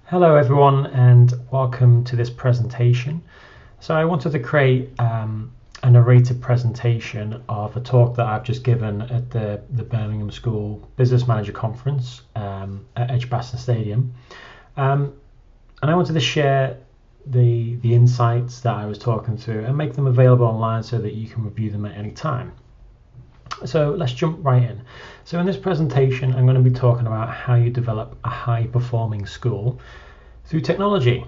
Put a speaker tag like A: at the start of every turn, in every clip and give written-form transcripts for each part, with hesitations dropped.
A: Hello everyone and welcome to this presentation. So I wanted to create a narrated presentation of a talk that I've just given at the Birmingham School Business Manager Conference at Edgbaston Stadium. And I wanted to share the insights that I was talking through and make them available online so that you can review them at any time. So let's jump right in. So in this presentation, I'm going to be talking about how you develop a high-performing school through technology.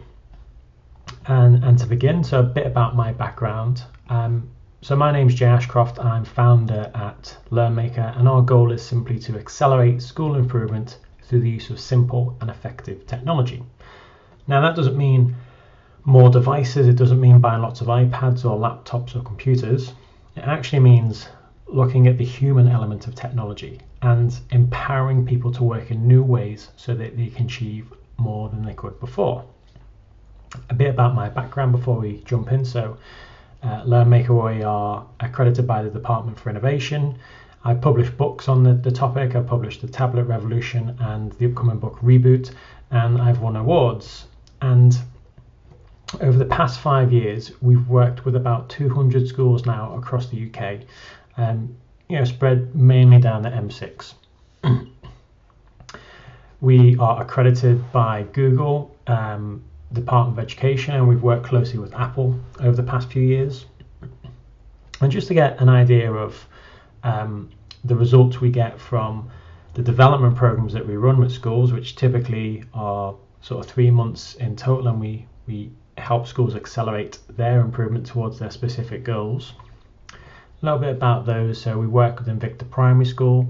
A: And to begin, so a bit about my background. So my name's Jay Ashcroft. I'm founder at LearnMaker, and our goal is simply to accelerate school improvement through the use of simple and effective technology. Now that doesn't mean more devices. It doesn't mean buying lots of iPads or laptops or computers. It actually means looking at the human element of technology and empowering people to work in new ways so that they can achieve more than they could before. A bit about my background before we jump in. So LearnMaker, we are accredited by the Department for Innovation. I published books on the topic. I published The Tablet Revolution and the upcoming book Reboot, and I've won awards. And over the past 5 years, we've worked with about 200 schools now across the UK. Spread mainly down the M6. We are accredited by Google, Department of Education, and we've worked closely with Apple over the past few years. And just to get an idea of the results we get from the development programs that we run with schools, which typically are sort of 3 months in total, and we help schools accelerate their improvement towards their specific goals. A little bit about those. So we work with INVICTA Primary School.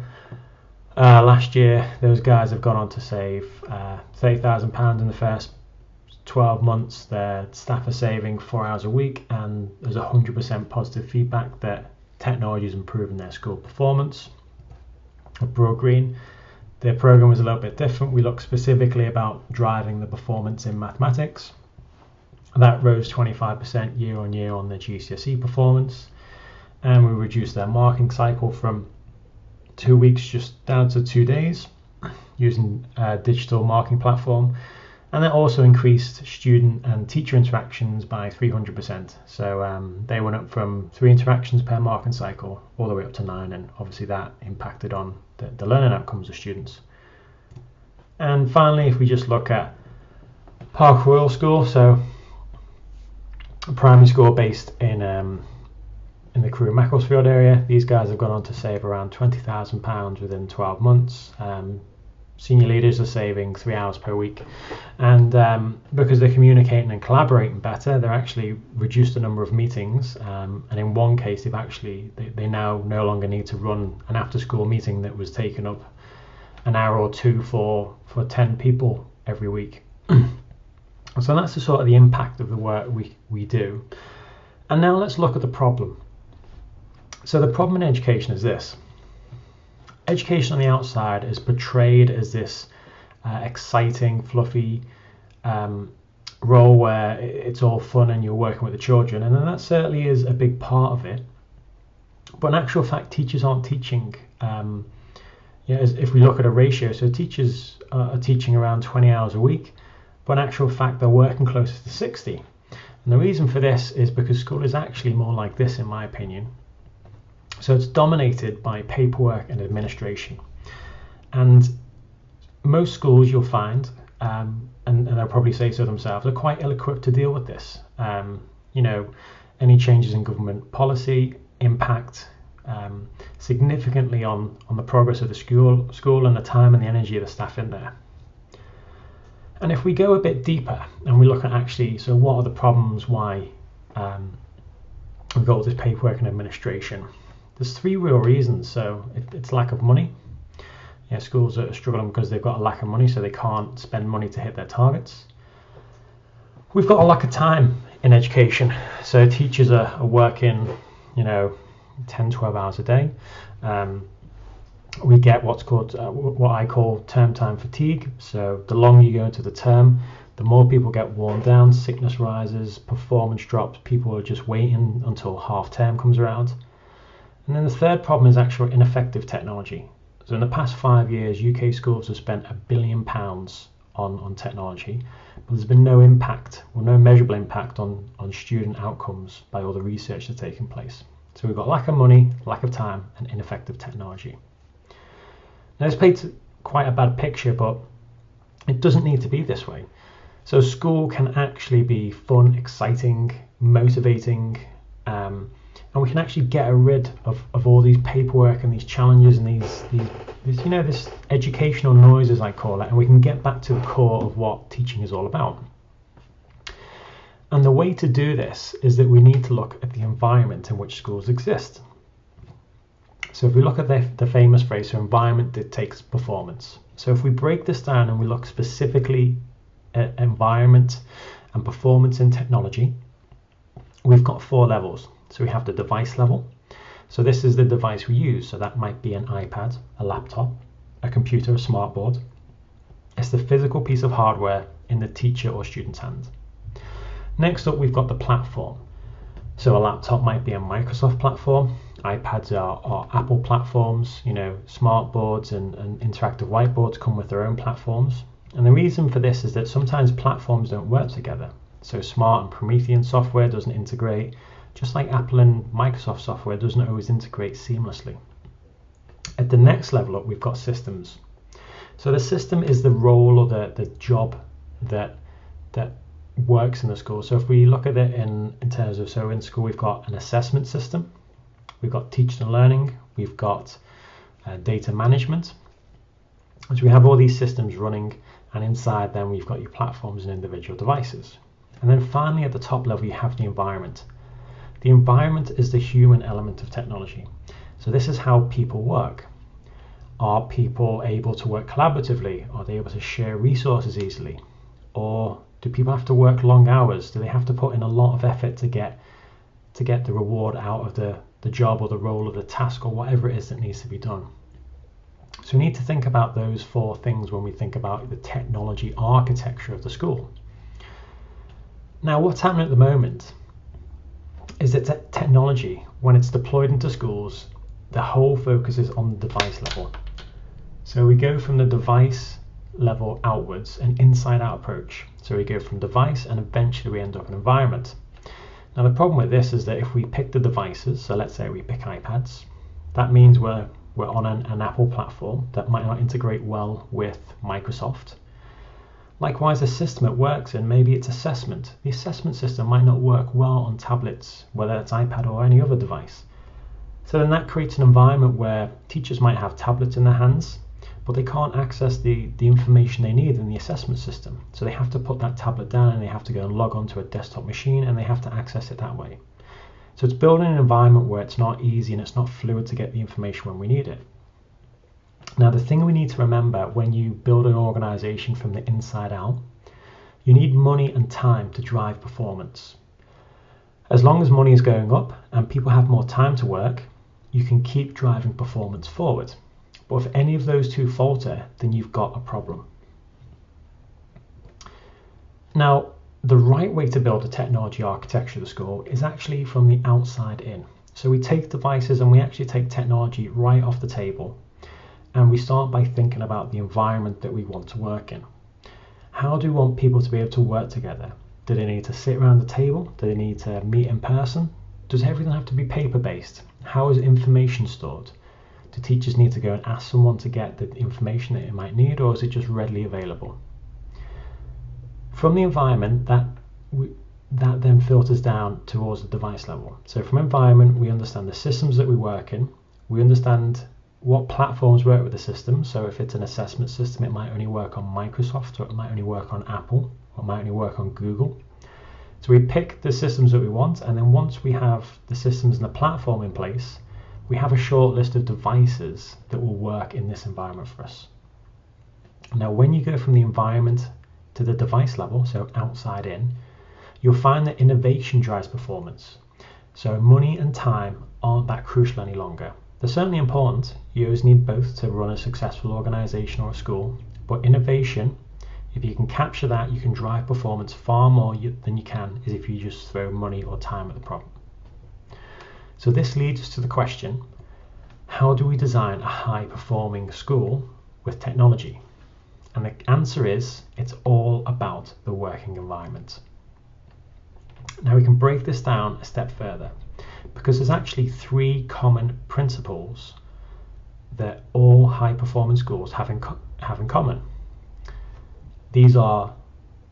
A: Last year, those guys have gone on to save £30,000 in the first 12 months. Their staff are saving 4 hours a week, and there's 100% positive feedback that technology is improving their school performance. At BROADGREEN, their program was a little bit different. We looked specifically about driving the performance in mathematics. That rose 25% year on year on the GCSE performance. And we reduced their marking cycle from 2 weeks just down to 2 days using a digital marking platform. And that also increased student and teacher interactions by 300%. So they went up from 3 interactions per marking cycle all the way up to 9, and obviously that impacted on the learning outcomes of students. And finally, if we just look at PARKROYAL School, so a primary school based in the Crewe Macclesfield area. These guys have gone on to save around £20,000 within 12 months. Senior leaders are saving 3 hours per week, and because they're communicating and collaborating better, they're actually reduced the number of meetings, and in one case they now no longer need to run an after-school meeting that was taking up an hour or two for 10 people every week. So that's the sort of the impact of the work we do. And now let's look at the problem. So the problem in education is this. Education on the outside is portrayed as this exciting, fluffy role where it's all fun and you're working with the children, and that certainly is a big part of it. But in actual fact, teachers aren't teaching. If we look at a ratio, so teachers are teaching around 20 hours a week, but in actual fact, they're working closer to 60. And the reason for this is because school is actually more like this, in my opinion. So it's dominated by paperwork and administration. And most schools you'll find, and they'll probably say so themselves, are quite ill-equipped to deal with this. Any changes in government policy impact significantly on the progress of the school and the time and the energy of the staff in there. And if we go a bit deeper and we look at actually, so what are the problems why we've got all this paperwork and administration? There's 3 real reasons. So it's lack of money. Schools are struggling because they've got a lack of money, so they can't spend money to hit their targets. We've got a lack of time in education. So teachers are working, 10, 12 hours a day. We get what's called, what I call term time fatigue. So the longer you go into the term, the more people get worn down, sickness rises, performance drops, people are just waiting until half term comes around. And then the third problem is actual ineffective technology. So in the past 5 years, UK schools have spent £1 billion on technology, but there's been no impact, or no measurable impact on student outcomes by all the research that's taking place. So we've got lack of money, lack of time, and ineffective technology. Now this paints quite a bad picture, but it doesn't need to be this way. So school can actually be fun, exciting, motivating, and we can actually get rid of all these paperwork and these challenges and these this educational noise, as I call it, and we can get back to the core of what teaching is all about. And the way to do this is that we need to look at the environment in which schools exist. So if we look at the famous phrase, so environment dictates performance. So if we break this down and we look specifically at environment and performance in technology, we've got 4 levels. So we have the device level. So this is the device we use. So that might be an iPad, a laptop, a computer, a smartboard. It's the physical piece of hardware in the teacher or student's hand. Next up, we've got the platform. So a laptop might be a Microsoft platform. iPads are Apple platforms. Smartboards and interactive whiteboards come with their own platforms. And the reason for this is that sometimes platforms don't work together. So Smart and Promethean software doesn't integrate, just like Apple and Microsoft software doesn't always integrate seamlessly. At the next level up, we've got systems. So the system is the role or the job that works in the school. So if we look at it in terms of, so in school we've got an assessment system, we've got teaching and learning, we've got data management. So we have all these systems running, and inside them we've got your platforms and individual devices. And then finally at the top level you have the environment. The environment is the human element of technology. So this is how people work. Are people able to work collaboratively? Are they able to share resources easily? Or do people have to work long hours? Do they have to put in a lot of effort to get the reward out of the job or the role of the task or whatever it is that needs to be done? So we need to think about those 4 things when we think about the technology architecture of the school. Now, what's happening at the moment is that technology, when it's deployed into schools, the whole focus is on the device level. So we go from the device level outwards, an inside-out approach. So we go from device and eventually we end up in environment. Now the problem with this is that if we pick the devices, so let's say we pick iPads, that means we're on an Apple platform that might not integrate well with Microsoft. Likewise, the system it works in, maybe it's assessment. The assessment system might not work well on tablets, whether it's iPad or any other device. So then that creates an environment where teachers might have tablets in their hands, but they can't access the information they need in the assessment system. So they have to put that tablet down and they have to go and log onto a desktop machine and they have to access it that way. So it's building an environment where it's not easy and it's not fluid to get the information when we need it. Now the thing we need to remember when you build an organization from the inside out, you need money and time to drive performance. As long as money is going up and people have more time to work, you can keep driving performance forward. But if any of those 2 falter, then you've got a problem. Now, the right way to build a technology architecture of the school is actually from the outside in. So we take devices and we actually take technology right off the table. And we start by thinking about the environment that we want to work in. How do we want people to be able to work together? Do they need to sit around the table? Do they need to meet in person? Does everything have to be paper-based? How is information stored? Do teachers need to go and ask someone to get the information that they might need, or is it just readily available? From the environment, that then filters down towards the device level. So from environment, we understand the systems that we work in. We understand what platforms work with the system. So if it's an assessment system, it might only work on Microsoft, or it might only work on Apple, or it might only work on Google. So we pick the systems that we want, and then once we have the systems and the platform in place, we have a short list of devices that will work in this environment for us. Now, when you go from the environment to the device level, so outside in, you'll find that innovation drives performance. So money and time aren't that crucial any longer. They're certainly important. You always need both to run a successful organization or a school, but innovation, if you can capture that, you can drive performance far more than you can is if you just throw money or time at the problem. So this leads us to the question, how do we design a high-performing school with technology? And the answer is, it's all about the working environment. Now we can break this down a step further, because there's actually 3 common principles that all high performance schools have in common. These are,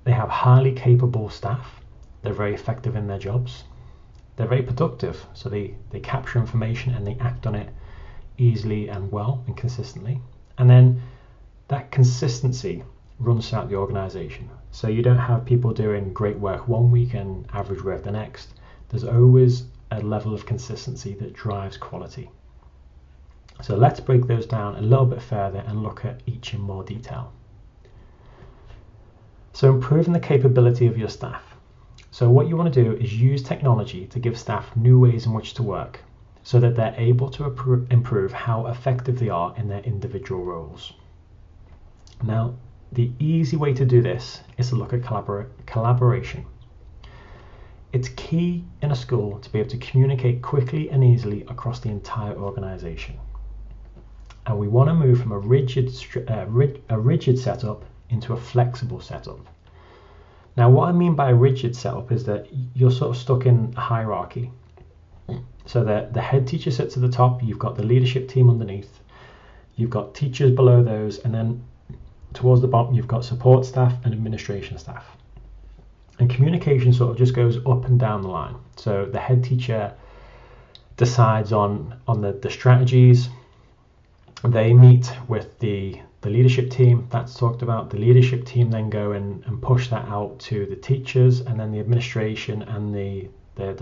A: they have highly capable staff, they're very effective in their jobs, they're very productive, so they capture information and they act on it easily and well and consistently. And then that consistency runs throughout the organization. So you don't have people doing great work one week and average work the next. There's always a level of consistency that drives quality. So let's break those down a little bit further and look at each in more detail. So improving the capability of your staff. So what you want to do is use technology to give staff new ways in which to work so that they're able to improve how effective they are in their individual roles. Now, the easy way to do this is to look at collaboration. It's key in a school to be able to communicate quickly and easily across the entire organization. And we want to move from a rigid setup into a flexible setup. Now, what I mean by a rigid setup is that you're sort of stuck in a hierarchy. So the head teacher sits at the top, you've got the leadership team underneath, you've got teachers below those, and then towards the bottom you've got support staff and administration staff. And communication sort of just goes up and down the line. So the head teacher decides on the strategies. They meet with the leadership team, that's talked about. The leadership team then go and push that out to the teachers, and then the administration and the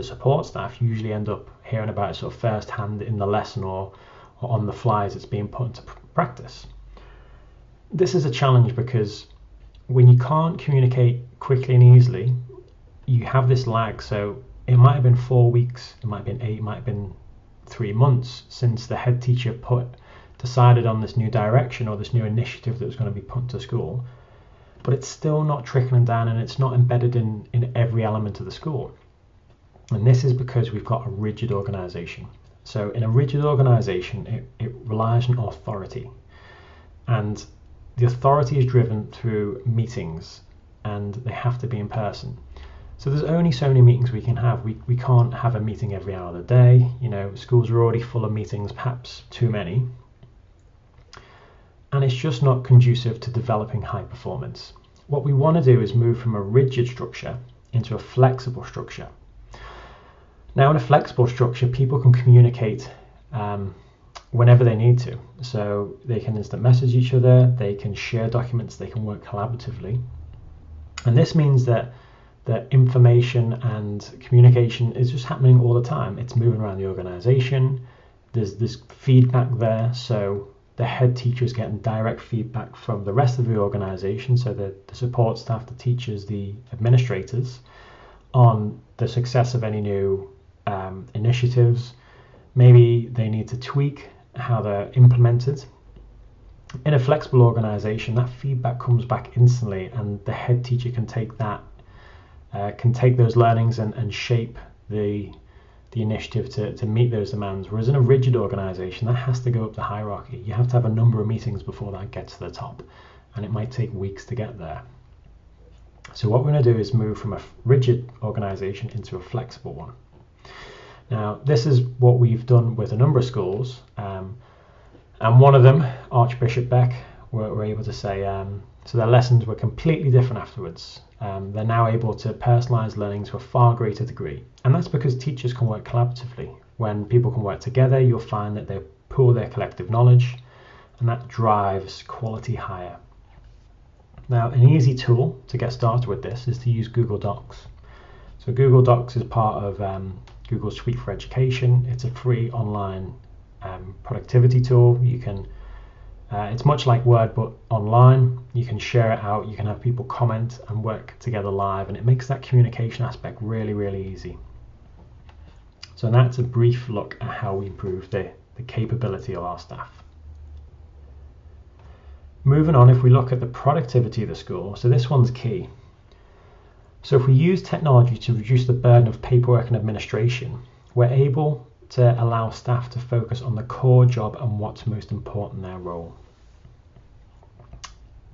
A: support staff usually end up hearing about it sort of first hand in the lesson or on the fly as it's being put into practice. This is a challenge because when you can't communicate quickly and easily, you have this lag. So it might have been 4 weeks, it might have been 8, it might have been 3 months since the head teacher decided on this new direction or this new initiative that was going to be put to school, but it's still not trickling down and it's not embedded in every element of the school. And this is because we've got a rigid organization. So in a rigid organization, it relies on authority, and the authority is driven through meetings, and they have to be in person. So there's only so many meetings we can have. We can't have a meeting every hour of the day. You know, schools are already full of meetings, perhaps too many. And it's just not conducive to developing high performance. What we want to do is move from a rigid structure into a flexible structure. Now, in a flexible structure, people can communicate whenever they need to. So they can instant message each other, they can share documents, they can work collaboratively. And this means that information and communication is just happening all the time. It's moving around the organization. There's feedback there. So the head teacher is getting direct feedback from the rest of the organization, so the support staff, the teachers, the administrators, on the success of any new initiatives. Maybe they need to tweak how they're implemented. In a flexible organization, that feedback comes back instantly, and the head teacher can take that, can take those learnings and shape the initiative to meet those demands. Whereas in a rigid organization, that has to go up the hierarchy. You have to have a number of meetings before that gets to the top, and it might take weeks to get there. So what we're going to do is move from a rigid organization into a flexible one. Now, this is what we've done with a number of schools, and one of them, Archbishop Beck, were able to say, so their lessons were completely different afterwards. They're now able to personalize learning to a far greater degree. And that's because teachers can work collaboratively. When people can work together, you'll find that they pool their collective knowledge, and that drives quality higher. Now, an easy tool to get started with this is to use Google Docs. So Google Docs is part of Google Suite for Education. It's a free online productivity tool. You can it's much like Word, but online. You can share it out, you can have people comment and work together live, and it makes that communication aspect really, really easy. So that's a brief look at how we improve the capability of our staff. Moving on, if we look at the productivity of the school, so this one's key. So if we use technology to reduce the burden of paperwork and administration, we're able to allow staff to focus on the core job and what's most important in their role.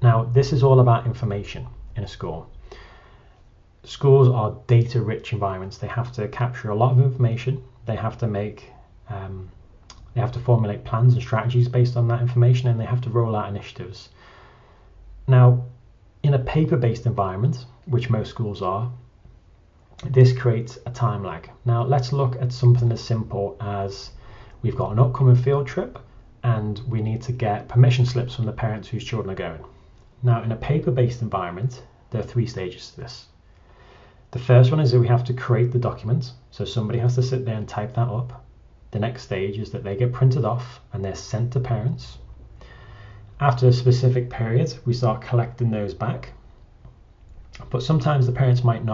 A: Now, this is all about information in a school. Schools are data-rich environments. They have to capture a lot of information. They have to formulate plans and strategies based on that information, and they have to roll out initiatives. Now, in a paper-based environment, which most schools are, this creates a time lag. Now, let's look at something as simple as we've got an upcoming field trip and we need to get permission slips from the parents whose children are going. Now, in a paper-based environment, there are 3 stages to this. The first one is that we have to create the document, so somebody has to sit there and type that up. The next stage is that they get printed off and they're sent to parents. After a specific period, we start collecting those back. But sometimes the parents might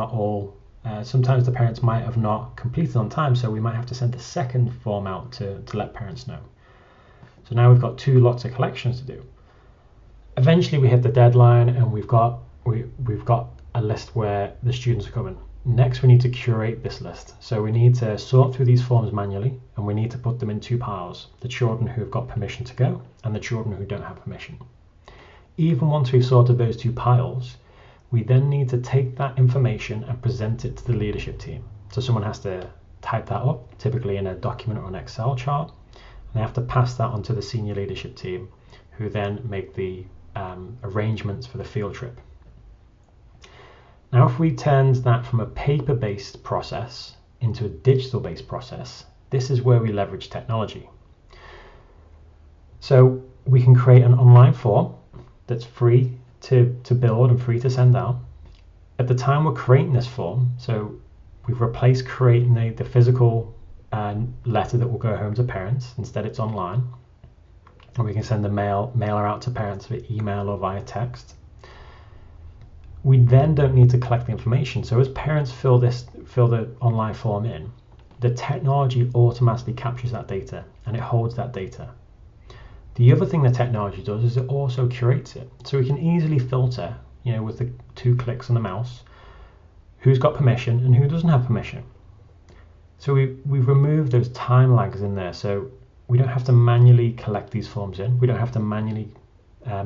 A: have not completed on time, so we might have to send a second form out to let parents know. So now we've got 2 lots of collections to do. Eventually we hit the deadline and we've got a list where the students are coming. Next, we need to curate this list. So we need to sort through these forms manually, and we need to put them in 2 piles, the children who have got permission to go and the children who don't have permission. Even once we've sorted those 2 piles, we then need to take that information and present it to the leadership team. So someone has to type that up, typically in a document or an Excel chart, and they have to pass that on to the senior leadership team, who then make the arrangements for the field trip. Now, if we turned that from a paper-based process into a digital-based process, this is where we leverage technology. So we can create an online form that's free to build and free to send out. At the time we're creating this form, so we've replaced creating the physical letter that will go home to parents. Instead, it's online. And we can send a mailer out to parents via email or via text. We then don't need to collect the information. So as parents fill the online form in, the technology automatically captures that data and it holds that data. The other thing the technology does is it also curates it. So we can easily filter, with the 2 clicks on the mouse, who's got permission and who doesn't have permission. So we've removed those time lags in there. So we don't have to manually collect these forms in. We don't have to manually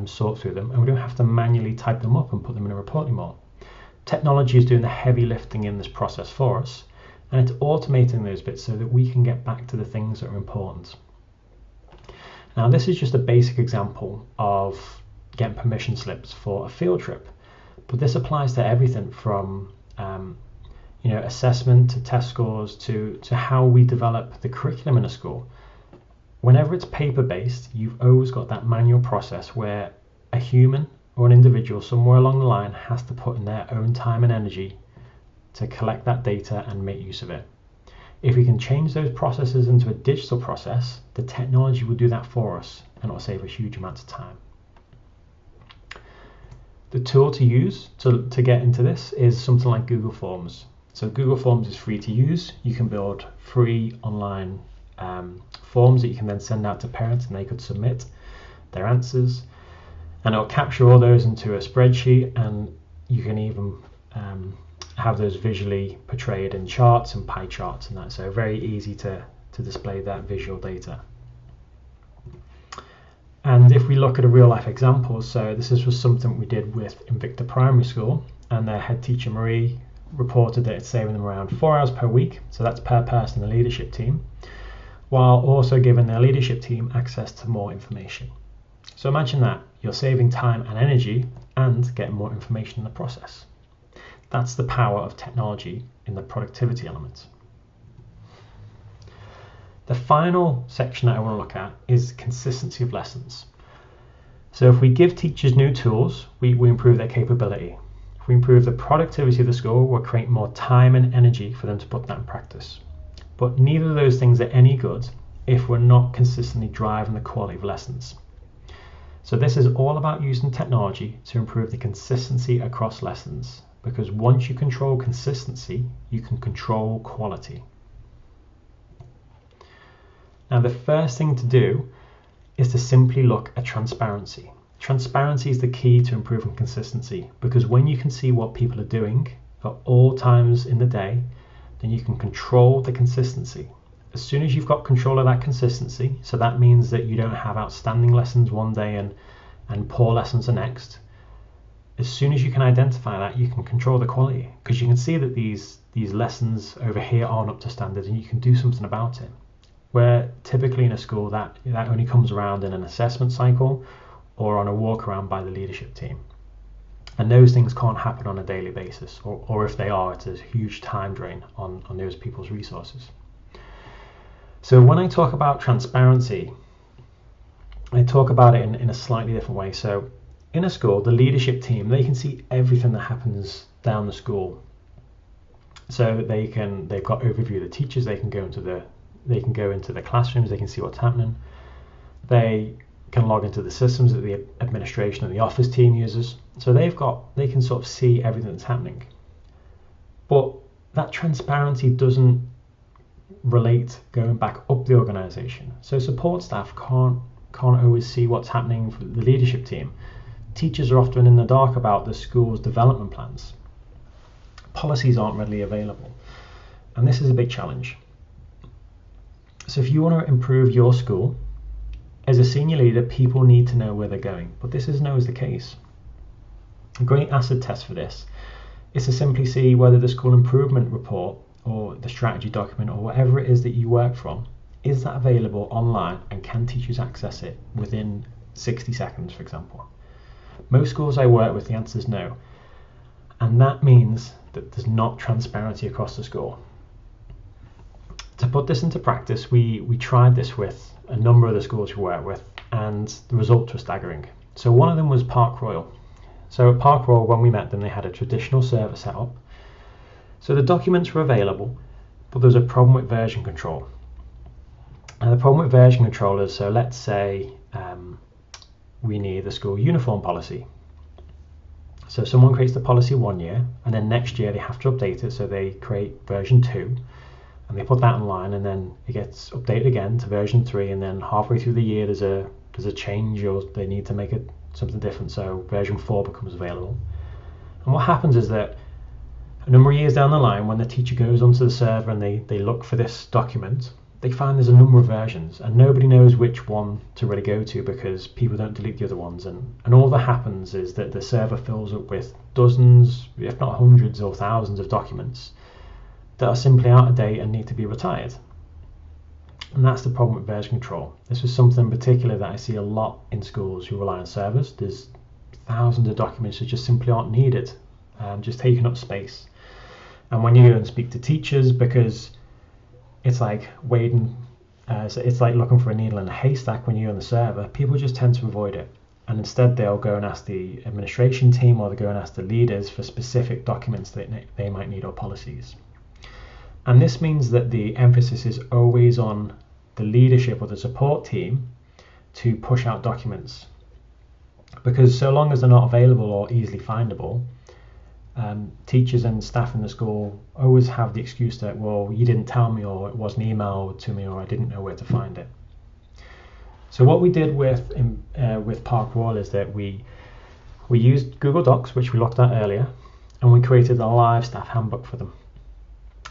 A: sort through them, and we don't have to manually type them up and put them in a report anymore. Technology is doing the heavy lifting in this process for us, and it's automating those bits so that we can get back to the things that are important. Now, this is just a basic example of getting permission slips for a field trip, but this applies to everything from assessment to test scores to how we develop the curriculum in a school. Whenever it's paper-based, you've always got that manual process where a human or an individual somewhere along the line has to put in their own time and energy to collect that data and make use of it. If we can change those processes into a digital process, the technology will do that for us, and it will save a huge amount of time. The tool to use to get into this is something like Google Forms. So Google Forms is free to use. You can build free online forms that you can then send out to parents, and they could submit their answers, and it'll capture all those into a spreadsheet, and you can even have those visually portrayed in charts and pie charts and that, so very easy to display that visual data. And if we look at a real life example, so this was something we did with INVICTA Primary School, and their head teacher Marie reported that it's saving them around 4 hours per week, so that's per person in the leadership team, while also giving their leadership team access to more information. So imagine that, you're saving time and energy and getting more information in the process. That's the power of technology in the productivity element. The final section that I want to look at is consistency of lessons. So if we give teachers new tools, we improve their capability. If we improve the productivity of the school, we'll create more time and energy for them to put that in practice. But neither of those things are any good if we're not consistently driving the quality of lessons. So this is all about using technology to improve the consistency across lessons, because once you control consistency, you can control quality. Now, the first thing to do is to simply look at transparency. Transparency is the key to improving consistency, because when you can see what people are doing at all times in the day, then you can control the consistency. As soon as you've got control of that consistency, so that means that you don't have outstanding lessons one day and poor lessons the next, as soon as you can identify that, you can control the quality, because you can see that these lessons over here aren't up to standard, and you can do something about it. Where typically in a school that only comes around in an assessment cycle or on a walk around by the leadership team. And those things can't happen on a daily basis, or if they are, it's a huge time drain on those people's resources. So when I talk about transparency, I talk about it in a slightly different way. So in a school, the leadership team, they can see everything that happens down the school. So they've got overview of the teachers, they can go into the classrooms, they can see what's happening. They can log into the systems that the administration and the office team uses. So they can sort of see everything that's happening. But that transparency doesn't relate going back up the organization. So support staff can't always see what's happening for the leadership team. Teachers are often in the dark about the school's development plans. Policies aren't readily available. And this is a big challenge. So if you want to improve your school, as a senior leader, people need to know where they're going, but this isn't always the case. A great acid test for this is to simply see whether the school improvement report or the strategy document or whatever it is that you work from, is that available online, and can teachers access it within 60 seconds, for example. Most schools I work with, the answer is no. And that means that there's not transparency across the school. To put this into practice, we tried this with a number of the schools we work with, and the results were staggering. So one of them was PARKROYAL. So at PARKROYAL, when we met them, they had a traditional server set up. So the documents were available, but there was a problem with version control. And the problem with version control is, so let's say we need the school uniform policy. So someone creates the policy 1 year, and then next year they have to update it, so they create version 2. And they put that online, and then it gets updated again to version 3, and then halfway through the year there's a change, or they need to make it something different, so version 4 becomes available. And what happens is that a number of years down the line, when the teacher goes onto the server and they look for this document, they find there's a number of versions, and nobody knows which one to really go to, because people don't delete the other ones, and all that happens is that the server fills up with dozens, if not hundreds or thousands of documents that are simply out of date and need to be retired. And that's the problem with version control. This is something in particular that I see a lot in schools who rely on servers. There's thousands of documents that just simply aren't needed, just taking up space. And when you go and speak to teachers, because it's like wading, it's like looking for a needle in a haystack when you're on the server, people just tend to avoid it. And instead they'll go and ask the administration team, or they go and ask the leaders for specific documents that they might need, or policies. And this means that the emphasis is always on the leadership or the support team to push out documents. Because so long as they're not available or easily findable, teachers and staff in the school always have the excuse that, well, you didn't tell me, or it wasn't emailed to me, or I didn't know where to find it. So what we did with PARKROYAL is that we used Google Docs, which we looked at earlier, and we created a live staff handbook for them.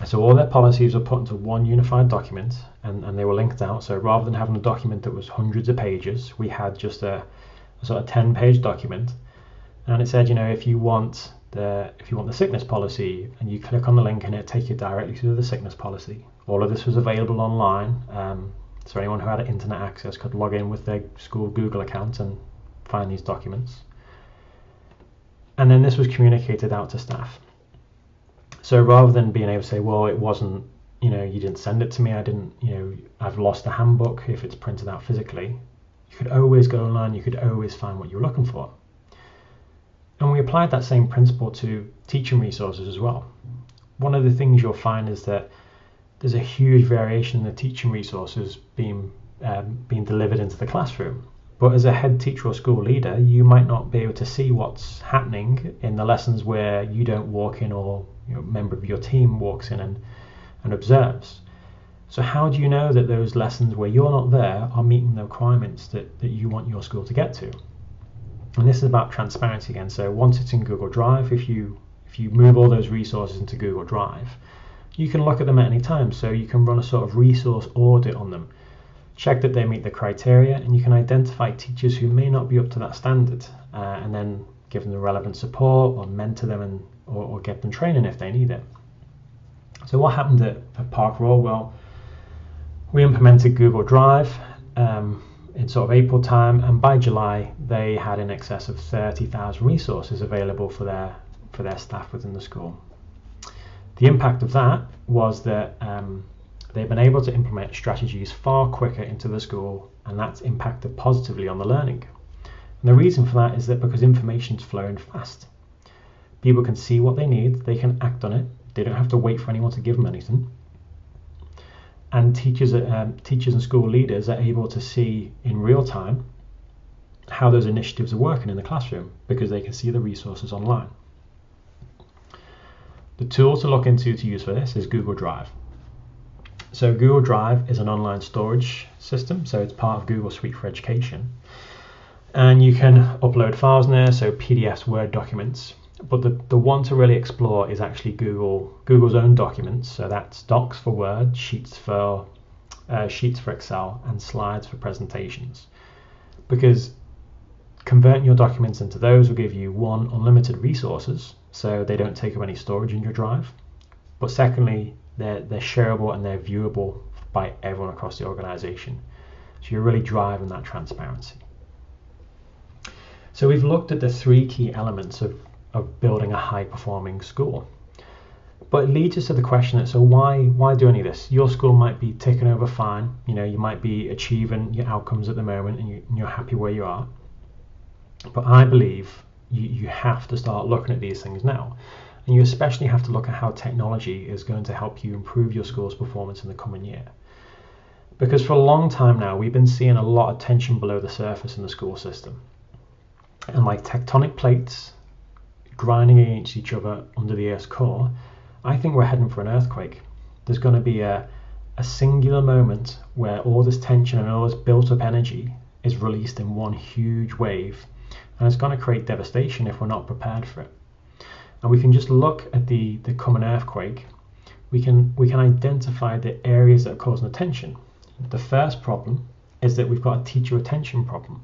A: So all their policies were put into one unified document, and they were linked out. So rather than having a document that was hundreds of pages, we had just a sort of 10-page document, and it said, if you want the sickness policy, and you click on the link, and it takes you directly to the sickness policy. All of this was available online, so anyone who had internet access could log in with their school Google account and find these documents. And then this was communicated out to staff. So rather than being able to say, well, it wasn't, you didn't send it to me, I've lost the handbook if it's printed out physically, you could always go online, you could always find what you're looking for. And we applied that same principle to teaching resources as well. One of the things you'll find is that there's a huge variation in the teaching resources being delivered into the classroom. But as a head teacher or school leader, you might not be able to see what's happening in the lessons where you don't walk in, or a member of your team walks in and observes. So how do you know that those lessons where you're not there are meeting the requirements that you want your school to get to? And this is about transparency again. So once it's in Google Drive, if you move all those resources into Google Drive, you can look at them at any time. So you can run a sort of resource audit on them, check that they meet the criteria, and you can identify teachers who may not be up to that standard, and then give them the relevant support, or mentor them or get them training if they need it. So what happened at PARKROYAL? Well, we implemented Google Drive in sort of April time, and by July they had in excess of 30,000 resources available for their staff within the school. The impact of that was that they've been able to implement strategies far quicker into the school, and that's impacted positively on the learning. And the reason for that is that because information's flowing fast, people can see what they need, they can act on it, they don't have to wait for anyone to give them anything. And teachers and school leaders are able to see in real time how those initiatives are working in the classroom because they can see the resources online. The tool to look into to use for this is Google Drive. So Google Drive is an online storage system, so it's part of Google Suite for Education. And you can upload files in there, so PDFs, Word documents. But the one to really explore is actually Google's own documents. So that's Docs for Word, Sheets for Excel, and Slides for presentations. Because converting your documents into those will give you, one, unlimited resources, so they don't take up any storage in your drive. But secondly, they're shareable and they're viewable by everyone across the organization. So you're really driving that transparency. So we've looked at the three key elements of building a high-performing school. But it leads us to the question, so why do any of this? Your school might be ticking over fine, you might be achieving your outcomes at the moment and you're happy where you are. But I believe you have to start looking at these things now. And you especially have to look at how technology is going to help you improve your school's performance in the coming year. Because for a long time now, we've been seeing a lot of tension below the surface in the school system. And like tectonic plates grinding against each other under the Earth's core, I think we're heading for an earthquake. There's going to be a singular moment where all this tension and all this built up energy is released in one huge wave, and it's going to create devastation if we're not prepared for it. And we can just look at the coming earthquake. We can identify the areas that are causing the tension. The first problem is that we've got a teacher retention problem.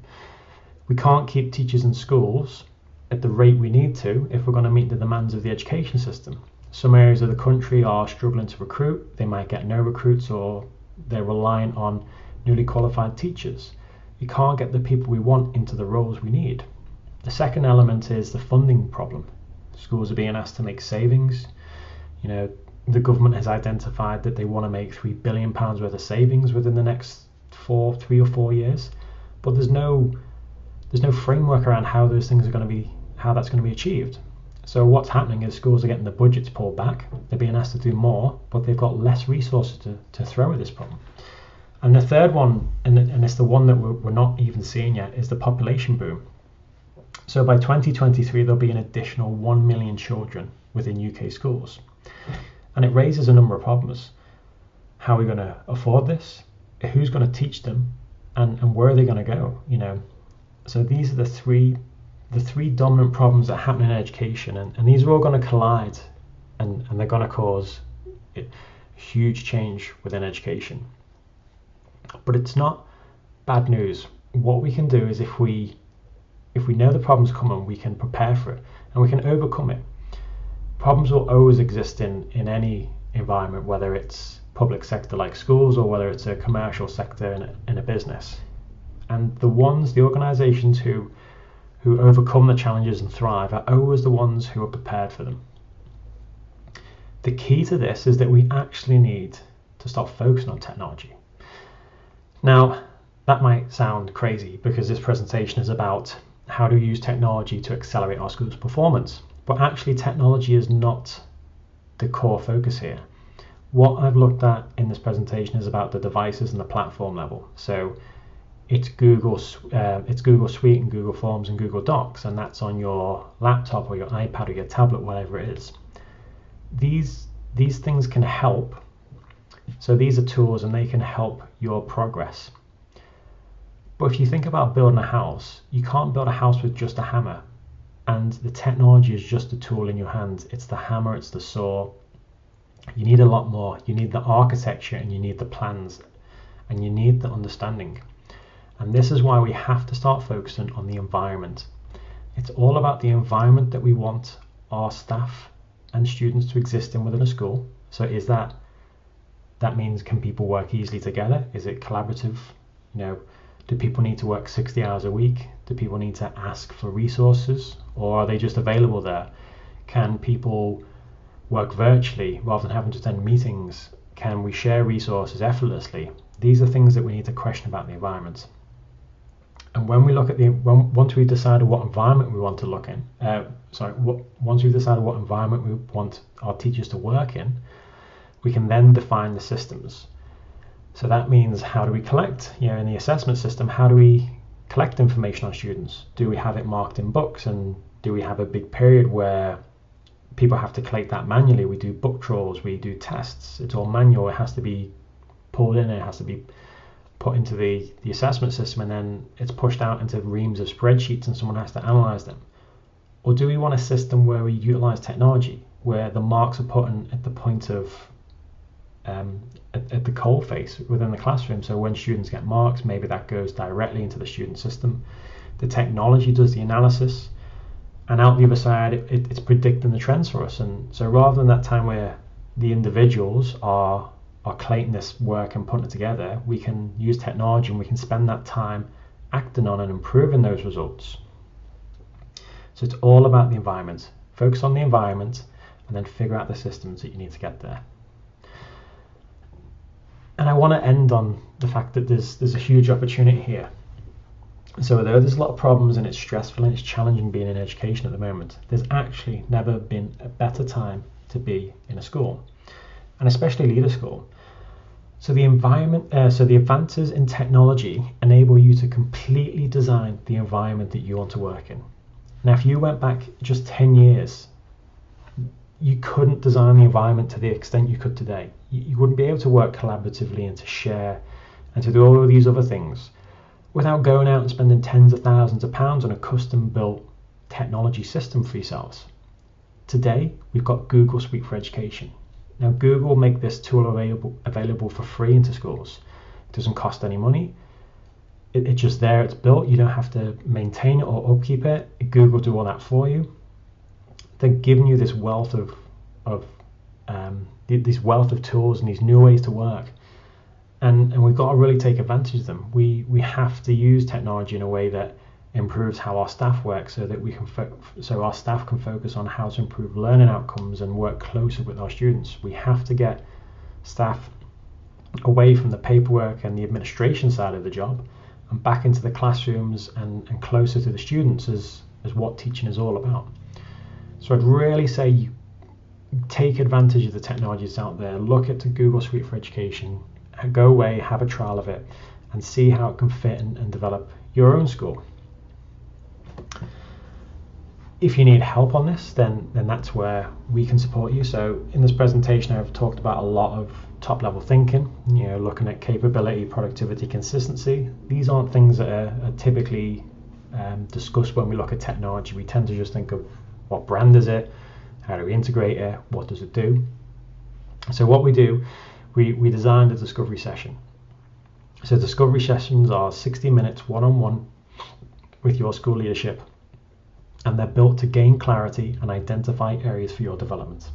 A: We can't keep teachers in schools at the rate we need to if we're going to meet the demands of the education system. Some areas of the country are struggling to recruit. They might get no recruits, or they're reliant on newly qualified teachers. You can't get the people we want into the roles we need. The second element is the funding problem. Schools are being asked to make savings. The government has identified that they want to make £3 billion worth of savings within the next 3 or 4 years, but there's no framework around how those things are going to be, how that's going to be achieved. So what's happening is schools are getting the budgets pulled back. They're being asked to do more, but they've got less resources to throw at this problem. And the third one, and it's the one that we're not even seeing yet, is the population boom. So by 2023, there'll be an additional 1 million children within UK schools. And it raises a number of problems. How are we going to afford this? Who's going to teach them? And where are they going to go? So these are the three dominant problems that happen in education, and these are all going to collide, and they're going to cause huge change within education. But it's not bad news. What we can do is if we know the problem's coming, we can prepare for it and we can overcome it. Problems will always exist in any environment, whether it's public sector like schools or whether it's a commercial sector in a business. And the organizations who overcome the challenges and thrive are always the ones who are prepared for them. The key to this is that we actually need to stop focusing on technology. Now, that might sound crazy because this presentation is about how to use technology to accelerate our school's performance, but actually technology is not the core focus here. What I've looked at in this presentation is about the devices and the platform level. So it's Google Suite and Google Forms and Google Docs, and that's on your laptop or your iPad or your tablet, whatever it is. These things can help. So these are tools and they can help your progress. But if you think about building a house, you can't build a house with just a hammer, and the technology is just a tool in your hands. It's the hammer, it's the saw. You need a lot more. You need the architecture, and you need the plans, and you need the understanding. And this is why we have to start focusing on the environment. It's all about the environment that we want our staff and students to exist in within a school. So is that means, can people work easily together? Is it collaborative? Do people need to work 60 hours a week? Do people need to ask for resources, or are they just available there? Can people work virtually rather than having to attend meetings? Can we share resources effortlessly? These are things that we need to question about the environment. And when we look at once we've decided what environment we want to look in, once we've decided what environment we want our teachers to work in, we can then define the systems. So that means, how do we collect, in the assessment system, how do we collect information on students? Do we have it marked in books, and do we have a big period where people have to collect that manually? We do book trawls, we do tests, it's all manual, it has to be pulled in, it has to be put into the assessment system, and then it's pushed out into reams of spreadsheets and someone has to analyze them. Or do we want a system where we utilize technology, where the marks are put in at the point of at the coal face within the classroom? So when students get marks, maybe that goes directly into the student system. The technology does the analysis, and out the other side, it's predicting the trends for us. And so rather than that time where the individuals are collating this work and putting it together, we can use technology and we can spend that time acting on and improving those results. So it's all about the environment. Focus on the environment and then figure out the systems that you need to get there. And I want to end on the fact that there's a huge opportunity here. So although there's a lot of problems and it's stressful and it's challenging being in education at the moment, there's actually never been a better time to be in a school, and especially lead a school. So the advances in technology enable you to completely design the environment that you want to work in. Now, if you went back just 10 years, you couldn't design the environment to the extent you could today. You wouldn't be able to work collaboratively and to share and to do all of these other things without going out and spending tens of thousands of pounds on a custom built technology system for yourselves. Today, we've got Google Suite for Education. Now, Google will make this tool available for free into schools. It doesn't cost any money. It's just there, it's built. You don't have to maintain it or upkeep it. Google do all that for you. They're giving you this wealth of tools and these new ways to work, and we've got to really take advantage of them. We have to use technology in a way that improves how our staff work, so that our staff can focus on how to improve learning outcomes and work closer with our students. We have to get staff away from the paperwork and the administration side of the job and back into the classrooms and closer to the students as what teaching is all about. So I'd really say take advantage of the technologies out there. Look at the Google Suite for Education, go away, have a trial of it, and see how it can fit and develop your own school. If you need help on this, then that's where we can support you. So in this presentation, I've talked about a lot of top-level thinking, looking at capability, productivity, consistency. These aren't things that are typically discussed when we look at technology. We tend to just think of what brand is it, how do we integrate it, what does it do. So what we do, we designed a discovery session. So discovery sessions are 60 minutes one-on-one with your school leadership, and they're built to gain clarity and identify areas for your development.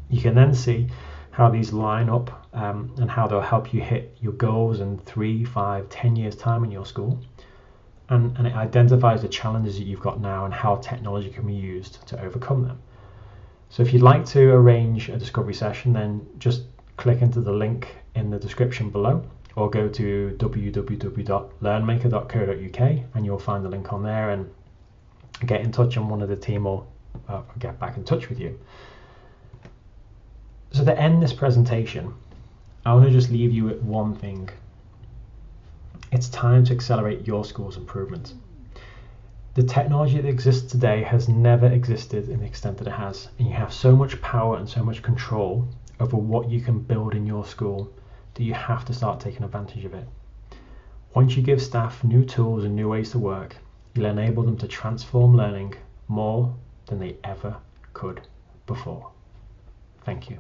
A: You can then see how these line up and how they'll help you hit your goals in 3, 5, 10 years time in your school. And it identifies the challenges that you've got now and how technology can be used to overcome them. So if you'd like to arrange a discovery session, then just click into the link in the description below, or go to www.learnmaker.co.uk and you'll find the link on there, and get in touch and one of the team will get back in touch with you. So to end this presentation, I want to just leave you with one thing. It's time to accelerate your school's improvement. The technology that exists today has never existed in the extent that it has, and you have so much power and so much control over what you can build in your school that you have to start taking advantage of it. Once you give staff new tools and new ways to work, you'll enable them to transform learning more than they ever could before. Thank you.